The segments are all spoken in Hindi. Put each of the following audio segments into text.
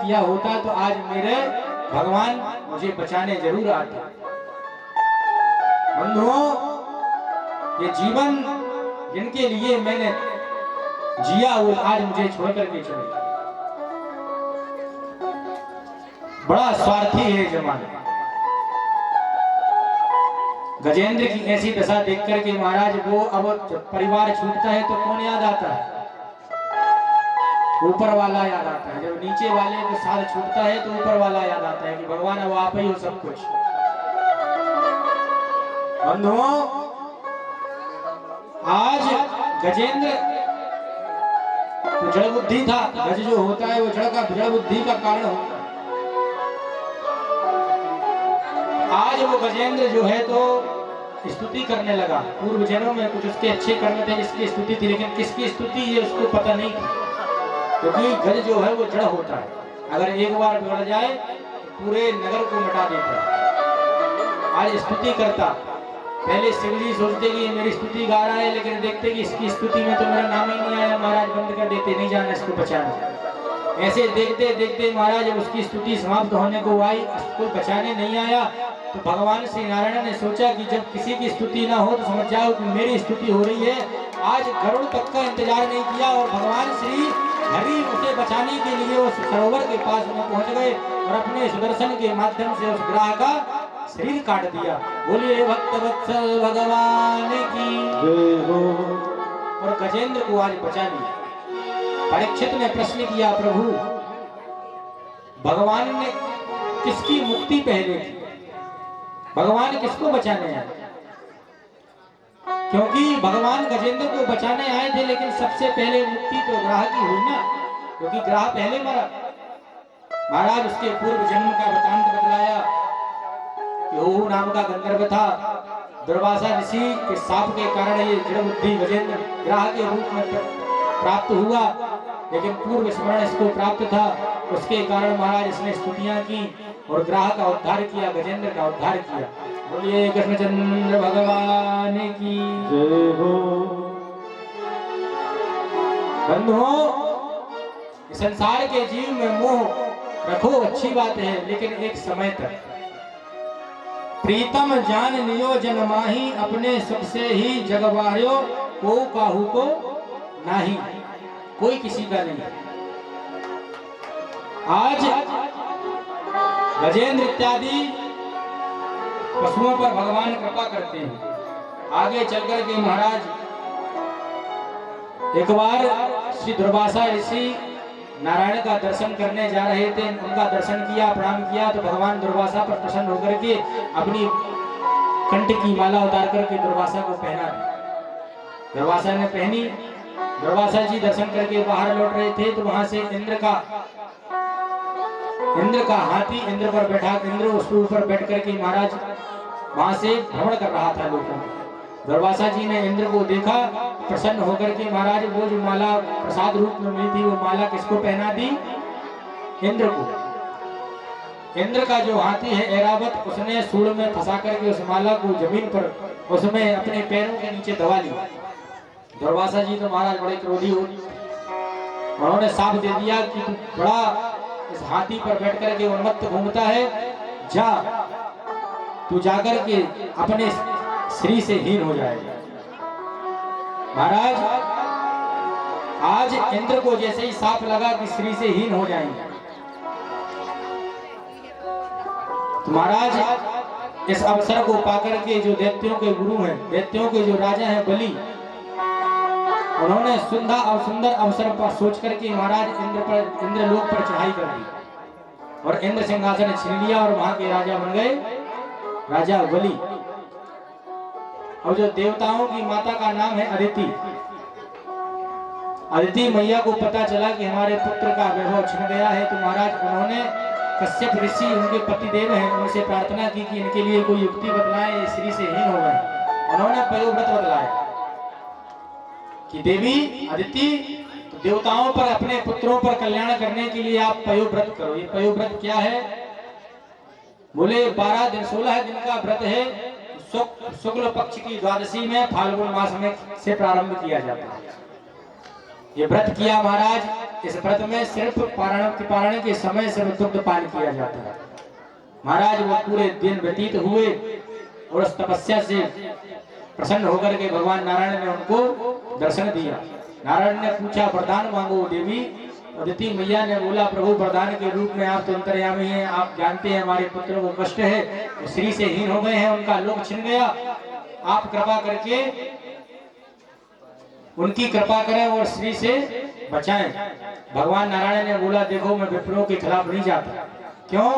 किया होता तो आज मेरे भगवान मुझे बचाने जरूर आते। बंधुओं, ये जीवन जिनके लिए मैंने जिया वो आज मुझे छोड़ करके चले। बड़ा स्वार्थी है जमाना। गजेंद्र की ऐसी दशा देख करके महाराज वो अब परिवार छूटता है तो कौन याद आता है? ऊपर वाला याद आता है। जब नीचे वाले को साथ छूटता है तो ऊपर वाला याद आता है कि भगवान अब आप ही हो सब कुछ। बंधुओं, आज गजेंद्र तो जड़ बुद्धि था। गज जो होता है वो जड़ बुद्धि का कारण होता है। आज वो गजेंद्र जो है तो स्तुति करने लगा। पूर्व जन्मों में कुछ उसके अच्छे कर्म थे जिसकी स्तुति थी, लेकिन किसकी स्तुति ये उसको पता नहीं था, क्योंकि गज जो है वो जड़ होता है। अगर एक बार बिगड़ जाए पूरे नगर को मिटा देता है। आज स्तुति करता, पहले शिवजी सोचते कि मेरी स्तुति गा रहा है, लेकिन देखते कि इसकी स्तुति में तो मेरा नाम ही नहीं आया। महाराज बंद कर देते, नहीं जाना इसको बचाना। ऐसे देखते देखते महाराज जब उसकी स्तुति समाप्त होने को आई, उसको बचाने नहीं आया, तो भगवान श्री नारायण ने सोचा कि जब किसी की स्तुति ना हो तो समझ जाओ कि मेरी स्तुति हो रही है। आज गरुड़ तक का इंतजार नहीं किया और भगवान श्री हरि उसे बचाने के लिए उस सरोवर के पास में पहुंच गए और अपने सुदर्शन के माध्यम से उस ग्राह का शरीर काट दिया। बोलिए भक्त वत्सल भगवान की जय हो। और गजेंद्र को आज बचा लिया। परीक्षित ने प्रश्न किया, प्रभु भगवान ने किसकी मुक्ति पहले की? भगवान किसको बचाने आए? क्योंकि भगवान गजेंद्र को बचाने आए थे, लेकिन सबसे पहले मुक्ति तो ग्राह की हुई ना, क्योंकि ग्राह पहले मरा। महाराज उसके पूर्व जन्म का वृतांत बतलाया कि ओहू नाम का गंधर्व था। दुर्वासा ऋषि के शाप के कारण ये जड़ बुद्धि गजेंद्र ग्राह के रूप में प्राप्त हुआ, लेकिन पूर्व स्मरण इसको प्राप्त था। उसके कारण महाराज इसने स्तुतियां की और ग्राह का उद्धार किया, गजेंद्र का उद्धार किया। बोलिए कृष्णचंद्र भगवान की जय हो। बंधुओं, संसार के जीव में मोह रखो अच्छी बात है, लेकिन एक समय तक। प्रीतम जान नियोजन माही, अपने सुख से ही जगवार्यो को काहू को नाही। कोई किसी का नहीं। आज गजेंद्र इत्यादि पशुओं पर भगवान कृपा करते हैं। आगे चलकर के महाराज एक बार श्री दुर्वासा ऋषि नारायण का दर्शन करने जा रहे थे। उनका दर्शन किया, प्रणाम किया, तो भगवान दुर्वासा पर प्रसन्न होकर के अपनी कंठ की माला उतार करके दुर्वासा को पहना दी। दुर्वासा ने पहनी। दुर्वासा जी दर्शन करके बाहर लौट रहे थे तो वहां से इंद्र का हाथी इंद्र पर बैठा, इंद्र उसके ऊपर बैठ करके महाराज वहां से भ्रमण कर रहा था लोगों को। दुर्वासा जी ने इंद्र को देखा, प्रसन्न होकर के महाराज वो जो माला प्रसाद रूप में मिली थी वो माला किसको पहना दी? इंद्र को। इंद्र का जो हाथी है ऐरावत, उसने सूंड में फंसा करके उस माला को जमीन पर उसमें अपने पैरों के नीचे दबा लिया। दुर्वासा जी तो महाराज बड़े क्रोधी हो, उन्होंने साफ दे दिया कि तू बड़ा इस हाथी पर बैठ करके उन्मत्त घूमता है, जा तू जाकर के अपने श्री से हीन हो जाएगा। महाराज आज इंद्र को जैसे ही साफ लगा कि श्री से हीन हो जाएंगे, तो महाराज इस अवसर को पाकर के जो दैत्यों के गुरु हैं, दैत्यों के जो राजा हैं बलि, उन्होंने सुंदर अवसर पर सोच करके महाराज इंद्र लोक पर चढ़ाई कर दी और इंद्र सिंहासन छीन लिया और वहां के राजा बन गए राजा बलि। और जो देवताओं की माता का नाम है अदिति। अदिति मैया को पता चला कि हमारे पुत्र का वैभव छिन गया है, तो महाराज उन्होंने कश्यप ऋषि उनके पतिदेव हैं उनसे प्रार्थना की कि इनके लिए कोई युक्ति बतलाएं, ये श्री से हीन हो गए। उन्होंने पयोव्रत बतलाया कि देवी अदिति, तो देवताओं पर अपने पुत्रों पर कल्याण करने के लिए आप पयोव्रत करो। ये पयोव्रत क्या है? बोले 12 दिन 16 दिन का व्रत है। शुक्ल पक्ष की द्वादशी में फाल्गुन मास में से प्रारंभ किया जाता है। ये व्रत किया महाराज इस व्रत में सिर्फ पारण के समय सिर्फ दुग्ध पान किया जाता है। महाराज वो पूरे दिन व्यतीत हुए और उस तपस्या से प्रसन्न होकर के भगवान नारायण ने उनको दर्शन दिया। नारायण ने पूछा वरदान मांगो देवी। अदिति मैया ने बोला प्रभु वरदान के रूप में आप तो अंतर्यामी हैं, आप जानते हैं हमारे पुत्र को कष्ट है, श्री से हीन हो गए हैं, उनका लोक छिन गया, आप कृपा करके उनकी कृपा करें और श्री से बचाएं। भगवान नारायण ने बोला देखो मैं विप्रों के खिलाफ नहीं जाता। क्यों?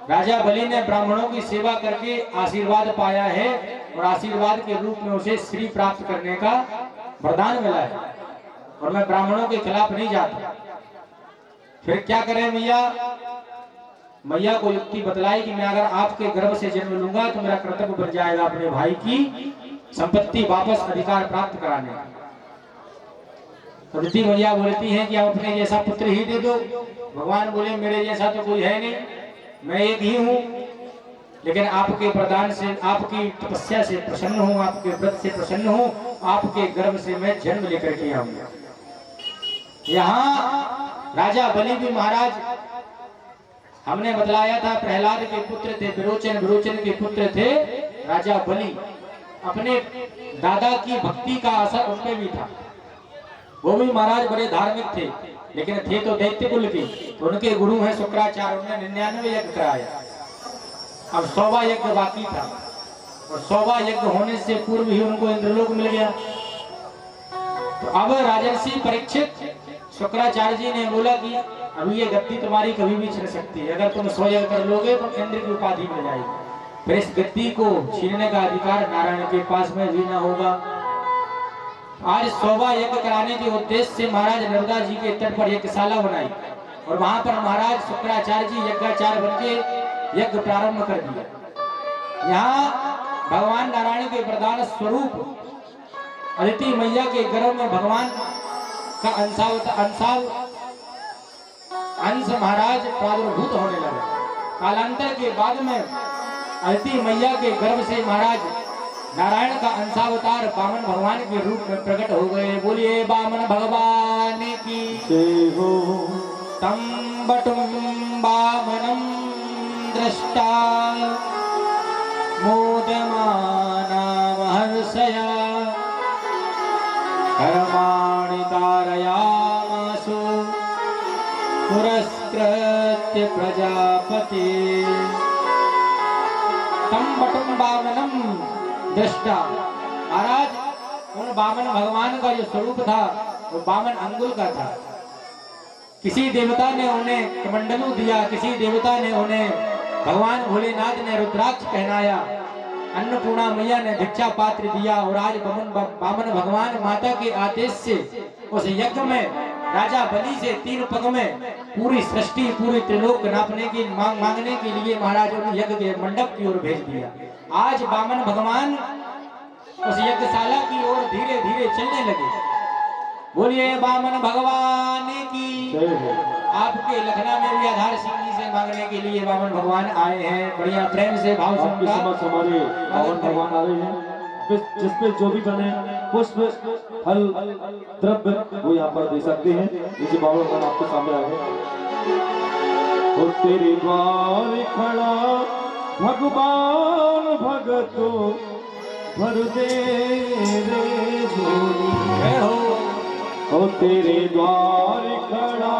राजा बलि ने ब्राह्मणों की सेवा करके आशीर्वाद पाया है और आशीर्वाद के रूप में उसे श्री प्राप्त करने का वरदान मिला है और मैं ब्राह्मणों के खिलाफ नहीं जाता। फिर क्या करें मैया? मैया को युक्ति बतलाई कि मैं अगर आपके गर्भ से जन्म लूंगा तो मेरा कर्तव्य बन जाएगा अपने भाई की संपत्ति वापस अधिकार प्राप्त कराने का। अदिति मैया बोलती हैं कि आप अपने जैसा पुत्र ही दे दो। भगवान बोले मेरे जैसा तो कोई है नहीं, मैं एक ही हूँ, लेकिन आपके वरदान से, आपकी तपस्या से प्रसन्न हूँ, आपके व्रत से प्रसन्न हूँ, आपके गर्भ से मैं जन्म लेकर के आऊंगा। यहाँ राजा बलि भी महाराज हमने बतलाया था प्रहलाद के पुत्र थे, विरोचन के पुत्र थे राजा बलि। अपने दादा की भक्ति का असर उनपे भी था। वो भी महाराज बड़े धार्मिक थे, लेकिन थे तो दैत्य कुल के। तो उनके गुरु हैं शुक्राचार्य, उन्होंने 99 यज्ञ कराया। अब 100वां यज्ञ बाकी था और 100वां यज्ञ होने से पूर्व ही उनको इंद्रलोक मिल गया। तो अब राजर्षि परीक्षित शुक्राचार्य जी ने बोला कि अभी ये गद्दी तुम्हारी कभी भी छिन सकती है, अगर तुम 100 यज्ञ कर लोगे तो इंद्र की उपाधि मिल जाएगी। फिर इस गद्दी को छीनने का अधिकार नारायण के पास में भी न होगा। आज 100वां यज्ञ कराने के उद्देश्य से महाराज नर्मदा जी के तट पर यज्ञशाला बनाई और वहां पर महाराज शुक्राचार्य जी यज्ञाचार्य बन के यज्ञ प्रारंभ कर दिया। यहाँ भगवान नारायण के प्रधान स्वरूप अदिति मैया के गर्भ में भगवान का अंश महाराज प्रादुर्भूत होने लगा। कालांतर के बाद में अदिति मैया के गर्भ से महाराज नारायण का अंशावतार वामन भगवान के रूप में प्रकट हो गए। बोलिए वामन भगवान की जय हो। तम बटुम वामनम दृष्टा मोदमाना महर्षया कर्माणि कारयामासु पुरस्कृत्य प्रजापति। तम बटुम वामनम दृष्टा। महाराज उन वामन भगवान का जो स्वरूप था वो वामन अंगुल का था। किसी देवता ने उन्हें कमंडलू दिया, किसी देवता ने उन्हें, भगवान भोलेनाथ ने रुद्राक्ष पहनाया, अन्नपूर्णा मैया ने भिक्षा पात्र दिया और आज वामन भगवान माता के आदेश से उस यज्ञ में राजा बलि से 3 पग में पूरी सृष्टि, पूरी त्रिलोक नापने की मांगने के लिए महाराज उन यज्ञ के मंडप की ओर भेज दिया। आज वामन भगवान उस यज्ञशाला की ओर धीरे धीरे चलने लगे। बोलिए वामन भगवान की। आपके लखनऊ में भी आधार सिंह जी से मांगने के लिए वामन भगवान आए हैं। बढ़िया प्रेम से भाव से हमारे वामन भगवान आ रहे हैं। जिसपे जो भी बने पुष्प फल द्रव्य वो यहाँ पर दे सकते हैं। नीचे बाबा भगवान आपके सामने आ गए। और तेरे द्वार खड़ा भगवान भगतो भर दे रे झोली हो। तेरे द्वार खड़ा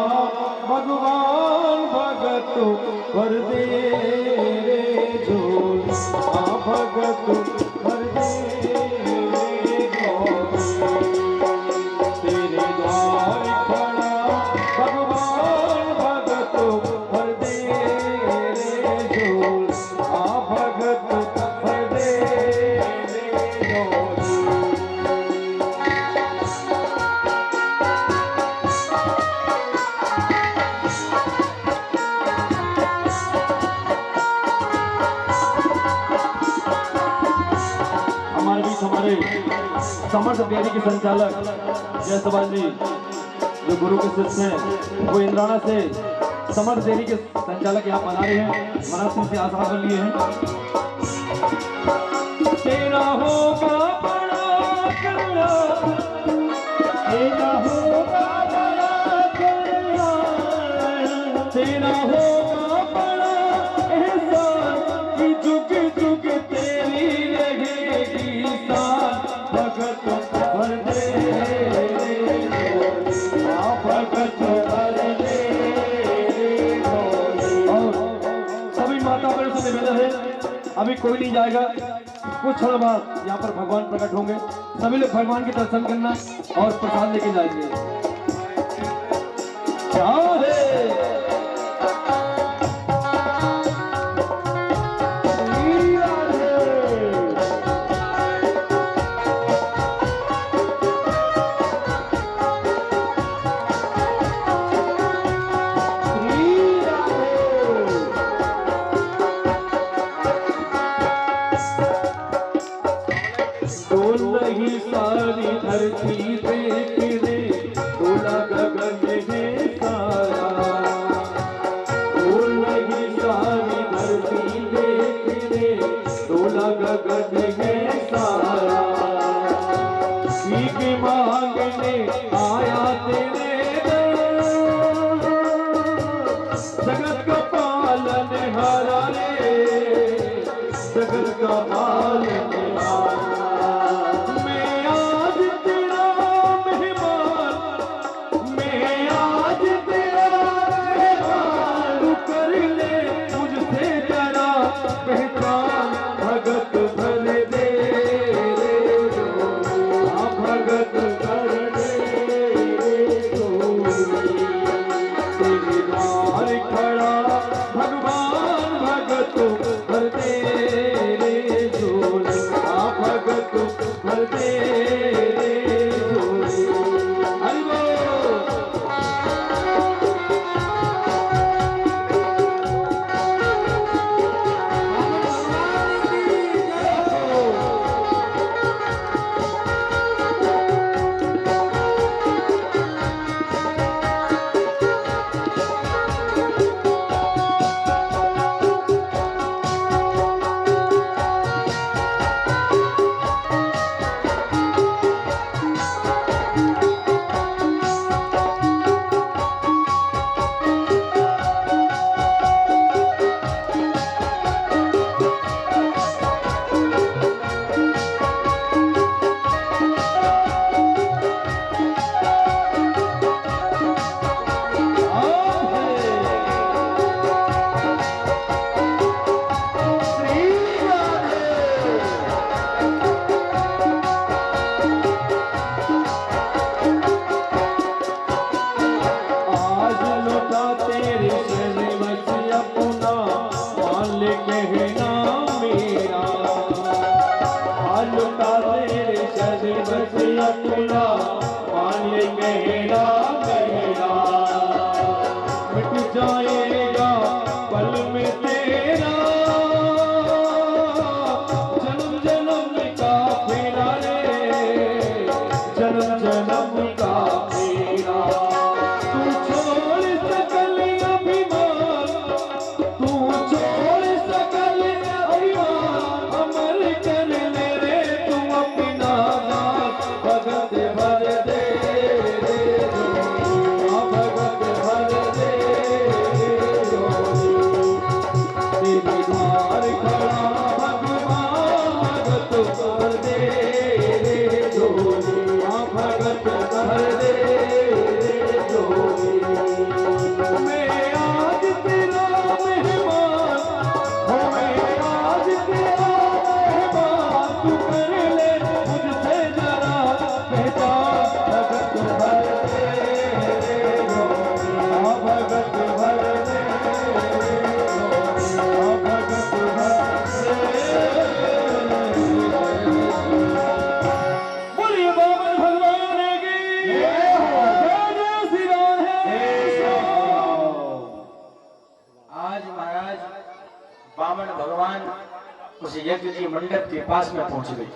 भगवान भगतो भर दे रे झोली। भगतो भर दे रे झोली। तेरे द्वार खड़ा भगवान भगतो भर दे रे झोली। भगतो भर दे रे झोली। हमारे समर्थ डेयरी के संचालक जयसवाल जी जो गुरु के शिष्य हैं, वो इंद्राना से समर्थ डेयरी के संचालक यहाँ बना रहे हैं। मनोज सिंह से आसार कर लिए हैं। तेरा होगा बड़ा करना, तेरा होगा बड़ा करना, होगा बड़ा एहसान कि जुग जुग तेरी रहेगी शान। भगत भर दे भगत भर दे। और सभी माता बहनों से निवेदन है, अभी कोई नहीं जाएगा, कुछ क्षण बाद यहाँ पर भगवान प्रकट होंगे। सभी लोग भगवान के दर्शन करना और प्रसाद लेके जाएंगे। क्या है डोल रही सारी धरती देख रे, डोला गगन है सारा। डोल रही सारी धरती देख रे, डोला गगन है सारा। भीख मांगने आया तेरे दर, जगत का पालन हारा रे, जगत का पालन हारा। भगत भर दे भगत भर दे तेरे द्वार खड़ा भगवान भगत भर दे भगत भर दे। अपना मान कहना मेरा, मिट जाएगा पल में तेरा जन्म जन्म का फेरा रे, जन्म जन्म का फेरा। तू छोड़ सकल अभिमान, तू छोड़ सकल अभिमान, अमर कर ले रे तू अपना नाम। भगत भर दे भगत भर दे, तेरे द्वार खड़ा भगवान भगत भर दे, भगत भर दे। मैं आज तेरा मेहमान हूँ, मैं आज तेरा मेहमान, तू कर ले मुझसे जरा पहचान। भगत भर दे भगत भर दे, भगत भर दे। बोलिए बाबा भगवान की जय, जय श्री राम है। आज महाराज बामन भगवान उस यज्ञ की मंडप के पास में पहुंच गए।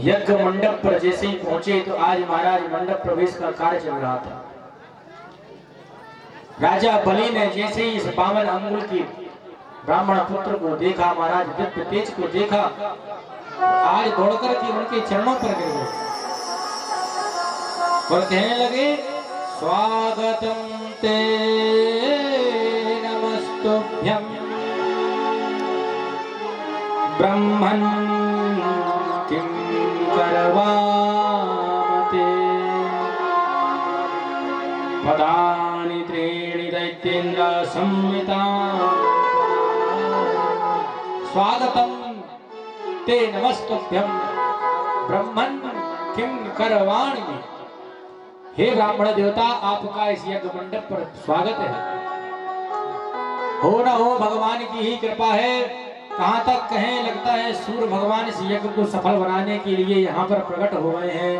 यज्ञ मंडप पर जैसे ही पहुंचे तो आज महाराज मंडप प्रवेश का कार्य चल रहा था। राजा बलि ने जैसे ही इस बामन अंगुल की ब्राह्मण पुत्र को देखा, महाराज दिव्य तेज को देखा, आज दौड़कर के उनके चरणों पर गिर गए और कहने लगे स्वागतम ते नमस्तुभ्यं ब्रह्मन् किं करवामते पदानि त्रीणि दैत्येन्द्र संहिता स्वागतं ते नमस्तुभ्यं ब्रह्मन् किं करवाणि। हे ब्राह्मण देवता, आपका इस यज्ञ मंडप पर स्वागत है। हो न हो भगवान की ही कृपा है। कहां तक कहें, लगता है सूर्य भगवान इस यज्ञ को सफल बनाने के लिए यहाँ पर प्रकट हो गए हैं।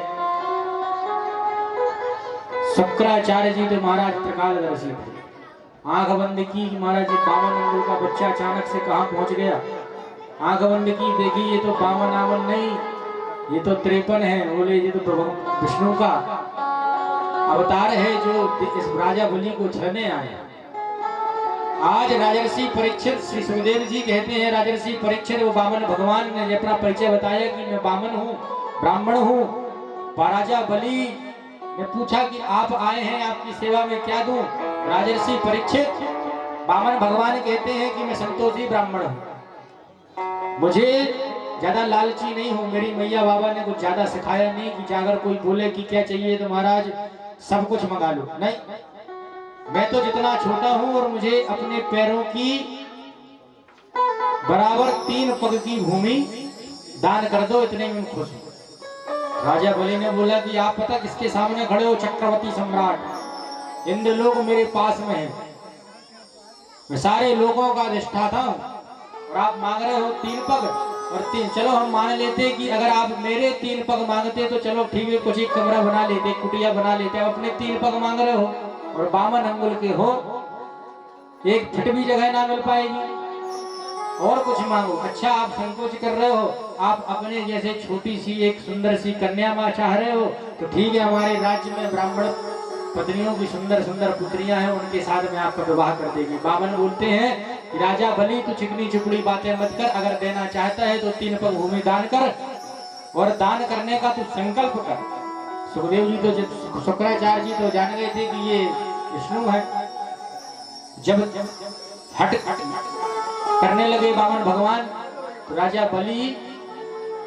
शुक्राचार्य जी तो महाराज त्रिकालदर्शी थे। आंख बंद की महाराज जी, बामन अंगुल का बच्चा अचानक से कहाँ पहुंच गया। आंख बंद की, देखी ये तो बामन आमन नहीं, ये तो 53 है। बोले ये तो विष्णु का अवतार है जो इस राजा बलि को छलने आया। आज राजर्षि परीक्षित, श्री सुखदेव जी कहते हैं राजर्षि परीक्षित वो बामन भगवान ने अपना परिचय बताया कि मैं बामन हूँ, ब्राह्मण हूँ। राजा बलि ने पूछा कि आप आए हैं, आपकी सेवा में क्या दूं। राजर्षि परीक्षित, बामन भगवान कहते हैं कि मैं संतोषी ब्राह्मण हूँ, मुझे ज्यादा लालची नहीं हूँ। मेरी मैया बाबा ने कुछ ज्यादा सिखाया नहीं कि अगर कोई बोले कि क्या चाहिए तो महाराज सब कुछ मंगा लो। नहीं, मैं तो जितना छोटा हूं और मुझे अपने पैरों की बराबर 3 पग की भूमि दान कर दो, इतने में खुश हूं। राजा बलि ने बोला कि आप पता किसके सामने खड़े हो? चक्रवर्ती सम्राट इंद्रलोक मेरे पास में है, मैं सारे लोगों का अधिष्ठाता हूं और आप मांग रहे हो 3 पग और 3। चलो हम मान लेते कि अगर आप मेरे 3 पग मांगते तो चलो ठीक है, कुछ एक कमरा बना लेते, कुटिया बना लेते। आप अपने 3 पग मांग रहे हो और बामन अंगुल के हो, एक फिट भी जगह ना मिल पाएगी। और कुछ मांगो। अच्छा, आप संकोच कर रहे हो, आप अपने जैसे छोटी सी एक सुंदर सी कन्या मां चाह रहे हो तो ठीक है, हमारे राज्य में ब्राह्मण पत्नियों की सुंदर सुंदर पुत्रियां हैं, उनके साथ में आपका विवाह कर देगी। बामन बोलते हैं कि राजा बलि तू चिकनी चुपड़ी बातें मत कर, अगर देना चाहता है तो 3 पग भूमि दान कर और दान करने का तू संकल्प कर। सुखदेव जी तो, शुक्राचार्य जी तो जान गए थे कि ये विष्णु है। जब हट करने लगे बामन भगवान तो राजा बलि,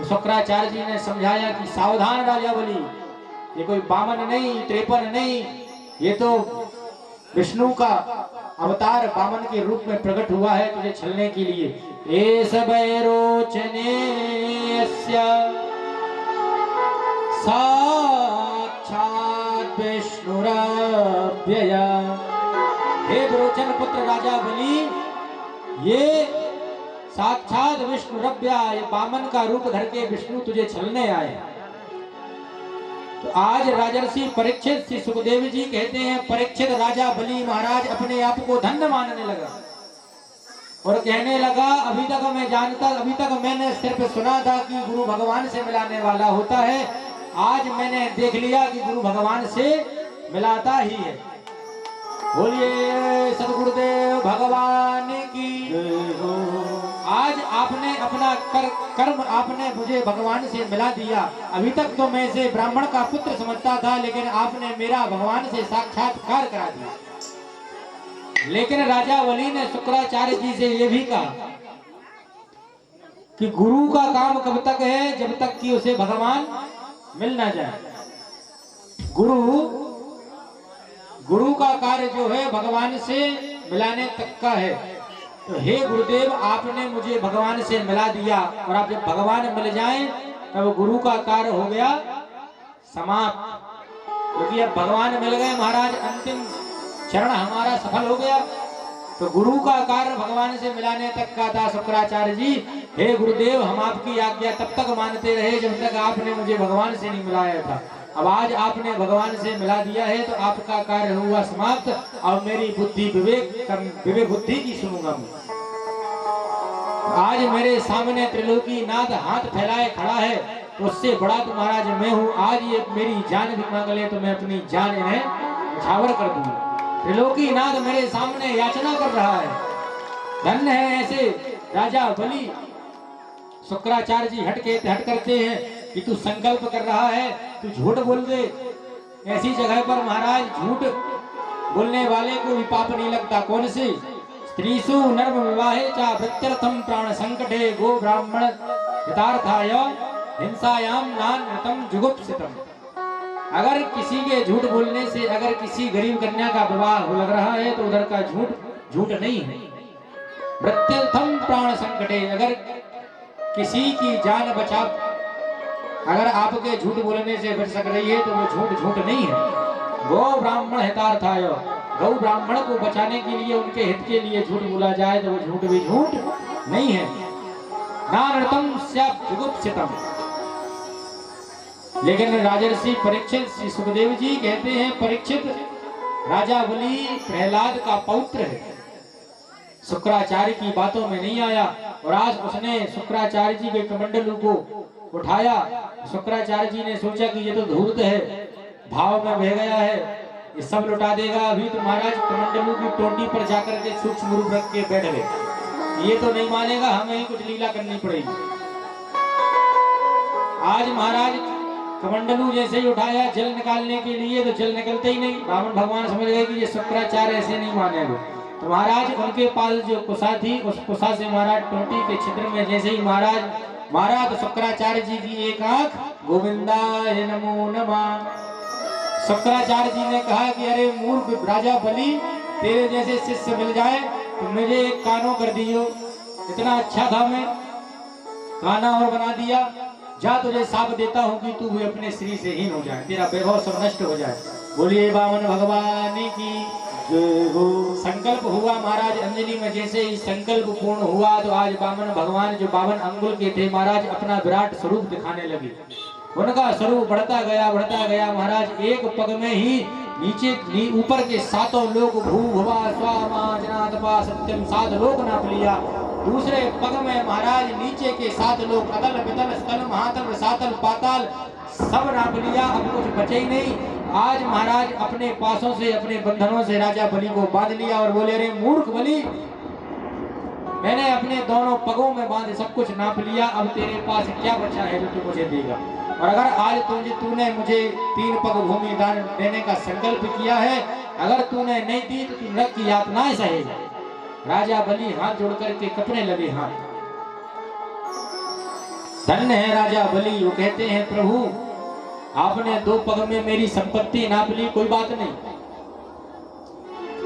शुक्राचार्य जी ने समझाया कि सावधान राजा बलि, ये कोई बामन नहीं, 53 नहीं, ये तो विष्णु का अवतार बामन के रूप में प्रकट हुआ है तुझे छलने के लिए। एस वैरोचनेस्य साक्षात् विष्णुरव्यय। हे विरोचन पुत्र राजा बलि, ये साक्षात विष्णुरव्यय, ये बामन का रूप धर के विष्णु तुझे छलने आए। तो आज राजर्षि परीक्षित, श्री सुखदेव जी कहते हैं परीक्षित राजा बलि महाराज अपने आप को धन्य मानने लगा और कहने लगा अभी तक मैंने सिर्फ सुना था कि गुरु भगवान से मिलाने वाला होता है, आज मैंने देख लिया कि गुरु भगवान से मिलाता ही है। बोलिए सदगुरुदेव भगवान की। आज आपने अपना कर्म आपने मुझे भगवान से मिला दिया। अभी तक तो मैं इसे ब्राह्मण का पुत्र समझता था, लेकिन आपने मेरा भगवान से साक्षात्कार करा दिया। लेकिन राजा बलि ने शुक्राचार्य जी से यह भी कहा कि गुरु का काम कब तक है, जब तक कि उसे भगवान मिल ना जाए। गुरु का कार्य जो है भगवान से मिलाने तक का है। तो हे गुरुदेव, आपने मुझे भगवान से मिला दिया और आप जब भगवान मिल जाएं तब गुरु का कार्य हो गया समाप्त, क्योंकि अब भगवान मिल गए महाराज, अंतिम चरण हमारा सफल हो गया। तो गुरु का कार्य भगवान से मिलाने तक का था। शुक्राचार्य जी, हे गुरुदेव, हम आपकी आज्ञा तब तक मानते रहे जब तक आपने मुझे भगवान से नहीं मिलाया था। अब आज आपने भगवान से मिला दिया है तो आपका कार्य हुआ समाप्त। अब मेरी बुद्धि विवेक बुद्धि की सुनूंगा मैं। आज मेरे सामने त्रिलोकी नाथ हाथ फैलाए खड़ा है, तो उससे बड़ा तो महाराज मैं हूँ। आज ये मेरी जान भी मांग ले तो मैं अपनी जान इन्हें न्यौछावर कर दूंगा। त्रिलोकी नाथ मेरे सामने याचना कर रहा है, धन्य है ऐसे राजा बलि। शुक्राचार्य जी हट करते हैं कि तू संकल्प कर रहा है, तू झूठ बोल दे। ऐसी जगह पर महाराज झूठ बोलने वाले को भी पाप नहीं लगता। कौन सी? स्त्रीषु नर्म विवाहे च वृत्यर्थम प्राण संकटे गो ब्राह्मण हितार्थाय हिंसायाम नानृतम जुगुप्सितम। अगर किसी के झूठ बोलने से अगर किसी गरीब कन्या का विवाह हो लग रहा है तो उधर का झूठ नहीं है। वृत्यर्थम प्राण संकटे, अगर किसी की जान बचा, अगर आपके झूठ बोलने से बच सक रही है तो वो झूठ नहीं है। गो ब्राह्मण हितार्थाय, गौ ब्राह्मण को बचाने के लिए उनके हित के लिए झूठ बोला जाए तो वो झूठ भी झूठ नहीं है। नानृतम स्यात् जुगुप्सितम। लेकिन राजर्षि परीक्षित श्री सुखदेव जी कहते हैं, परीक्षित राजा बलि प्रहलाद का पौत्र है, शुक्राचार्य की बातों में नहीं आया और आज उसने शुक्राचार्य जी के कमंडलू को उठाया। शुक्राचार्य जी ने सोचा कि ये तो धूर्त है, भाव में बह गया है, ये सब लुटा देगा। अभी तो महाराज कमंडलू की टोटी पर जाकर के सूक्ष्म रूप रख के बैठ गए, ये तो नहीं मानेगा, हमें ही कुछ लीला करनी पड़ेगी। आज महाराज कमंडलू जैसे ही उठाया जल निकालने के लिए तो जल निकलते ही नहीं। बामन भगवान समझ गए कि ये शुक्राचार्य ऐसे नहीं मानेगा, तो महाराज उनके पास जो कुशा थी उस कुशा से महाराज टोटी के छिद्र में जैसे ही महाराज मारा तो शुक्राचार्य जी की एक आंख गोविंदाय नमो नमः। शुक्राचार्य जी ने कहा कि अरे मूर्ख राजा बलि, तेरे जैसे शिष्य मिल जाए तो मुझे एक कानो कर दियो, इतना अच्छा था मैं, काना और बना दिया। जा तुझे साप देता हूँ कि तू भी अपने श्री से हीन हो जाए, तेरा वैभव सब नष्ट हो जाए। बोलिए बामन भगवान की जय हो। संकल्प हुआ महाराज अंजलि में, जैसे ही संकल्प पूर्ण हुआ तो आज बामन भगवान जो 52 अंगुल के थे महाराज अपना विराट स्वरूप दिखाने लगे। उनका स्वरूप बढ़ता गया महाराज। एक पग में ही नीचे ऊपर के 7 लोक भू भुवा स्वा मा जनादपा सत्यम 7 लोक नाप लिया। दूसरे पग में महाराज नीचे के 7 लोक अतल वितल स्थल महातल रसातल पाताल सब नाप लिया, अब कुछ बचे ही नहीं। आज महाराज अपने पासों से अपने बंधनों से राजा बलि को बांध लिया और बोले, अरे मूर्ख बलि, मैंने अपने दोनों पगों में बांध सब कुछ नाप लिया, अब तेरे पास क्या बचा है जो तू मुझे देगा। और अगर आज तूने मुझे 3 पग भूमि दान देने का संकल्प किया है, अगर तूने नहीं दी तो तू नरक की यातनाएं सहेगा। राजा बलि हाथ जोड़ करके कपने लगे हाथ। धन्य है राजा बलि, वो कहते हैं प्रभु आपने 2 पग में मेरी संपत्ति नाप ली, कोई बात नहीं,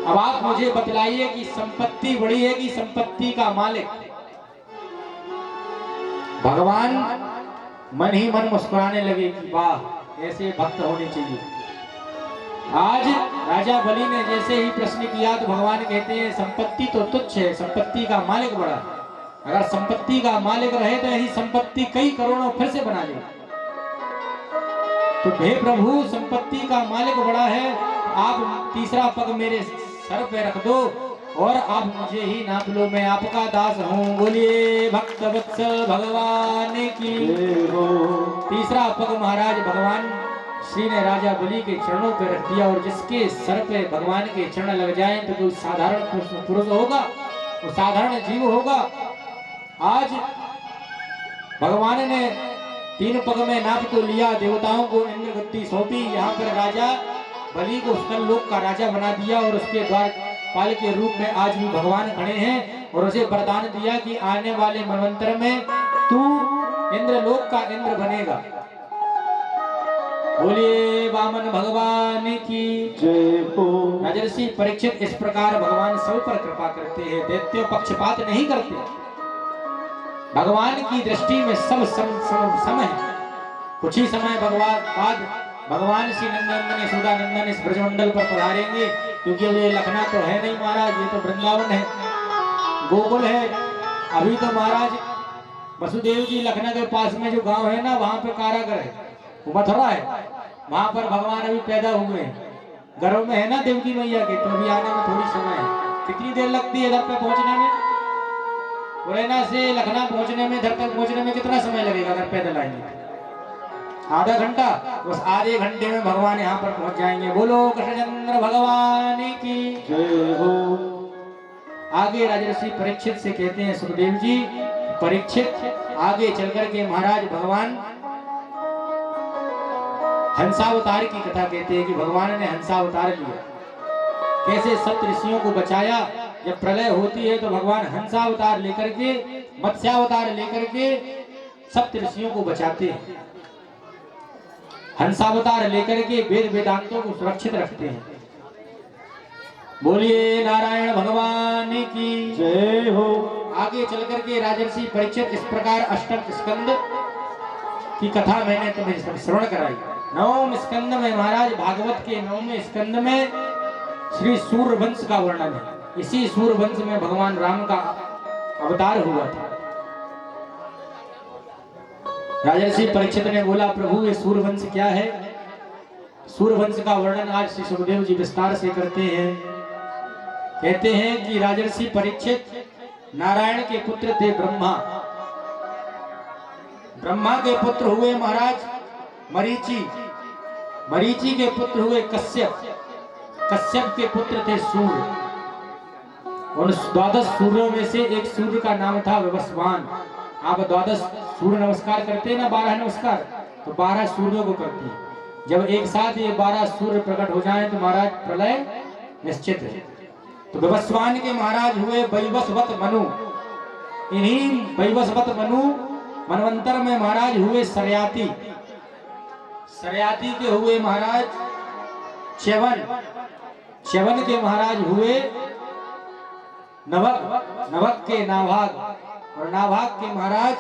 अब आप मुझे बतलाइए कि संपत्ति बड़ी है कि संपत्ति का मालिक। भगवान मन ही मन मुस्कुराने लगे कि वाह, ऐसे भक्त होने चाहिए। आज राजा बलि ने जैसे ही प्रश्न किया तो भगवान कहते हैं संपत्ति तो तुच्छ है, संपत्ति का मालिक बड़ा है। अगर संपत्ति का मालिक रहे तो यही संपत्ति कई करोड़ों फिर से बना ले। तो हे प्रभु, संपत्ति का मालिक बड़ा है, आप तीसरा पग मेरे सर पे रख दो और आप मुझे ही नाप लो, मैं आपका दास हूँ। बोलिए भक्त वत्सल भगवान की। तीसरा पग महाराज भगवान श्री ने राजा बलि के चरणों पे रख दिया और जिसके सर पे भगवान के चरण लग जाएं तो कोई साधारण पुरुष होगा, वो साधारण जीव होगा। आज भगवान ने 3 पग में नाप तो लिया, देवताओं को इंद्र गद्दी सौंपी, यहाँ पर राजा बलि को स्थल लोक का राजा बना दिया और उसके द्वारपाल के रूप में आज भी भगवान खड़े हैं और उसे वरदान दिया कि आने वाले मनवंतर में तू इंद्रलोक का इंद्र बनेगा। बोलिए वामन भगवान की जय हो। राजर्षि परीक्षित इस प्रकार भगवान सब पर कृपा करते हैं, दैत्यों पक्षपात नहीं करते। भगवान की दृष्टि में सब सम है। कुछ ही समय बाद भगवान श्री नंदन यशोदानंदन इस ब्रजमंडल पर पधारेंगे, क्योंकि ये लखना तो है नहीं महाराज, ये तो वृंदावन है, गोकुल है। अभी तो महाराज वसुदेव जी लखना के पास में जो गांव है ना, वहां पे कारागर है, वो मथुरा है, वहां पर भगवान अभी पैदा हुए हैं। गर्भ में है ना देवकी मैया के, तो अभी आने में थोड़ी समय है। कितनी देर लगती है इधर पे पहुंचने में? मुरैना से लखना पहुंचने में, इधर तक पहुंचने में कितना समय लगेगा अगर पैदल आएंगे? आधा घंटा। उस आधे घंटे में भगवान यहाँ पर पहुंच जाएंगे। बोलो कृष्णचंद्र भगवान की जय हो। आगे राजर्षि परीक्षित से कहते हैं सुखदेव जी, परीक्षित आगे चल करके महाराज भगवान हंसावतार की कथा कहते हैं कि भगवान ने हंसावतार लिया, कैसे 7 ऋषियों को बचाया जब प्रलय होती है तो भगवान हंसावतार लेकर के, मत्स्यावतार लेकर के सप्त ऋषियों को बचाते हैं। हंसावतार लेकर के वेद वेदांतों को सुरक्षित रखते हैं। बोलिए नारायण भगवान की जय हो। आगे चल करके राजर्षि परीक्षित इस प्रकार अष्टम स्कंद की कथा मैंने तुम्हें श्रवण कराई। नवम स्कंद में महाराज भागवत के नवम स्कंद में श्री सूर्यवंश का वर्णन है। इसी सूर्यवंश में भगवान राम का अवतार हुआ था। राजर्षि परीक्षित ने बोला, प्रभु ये सूर्यवंश क्या है? सूर्यवंश का वर्णन आज श्री सुखदेव जी विस्तार से करते हैं। कहते हैं कि राजर्षि परीक्षित नारायण के पुत्र थे ब्रह्मा। ब्रह्मा के पुत्र हुए महाराज मरीचि। मरीचि के पुत्र हुए कश्यप। कश्यप के पुत्र थे सूर्य। उन 12 सूर्यों में से एक सूर्य का नाम था विवस्वान। आप 12 सूर्य नमस्कार करते हैं ना, 12 नमस्कार, तो 12 सूर्यों को करते हैं। जब एक साथ ये 12 सूर्य प्रकट हो जाएं तो महाराज प्रलय निश्चित है। तो विवस्वान के महाराज हुए वैवस्वत मनु। इन्हीं वैवस्वत मनु मनवंतर में महाराज हुए सरयाती। सरयाती के हुए महाराज च्यवन। च्यवन के महाराज हुए नवक। नवक के नाभाग। और नाभाग के महाराज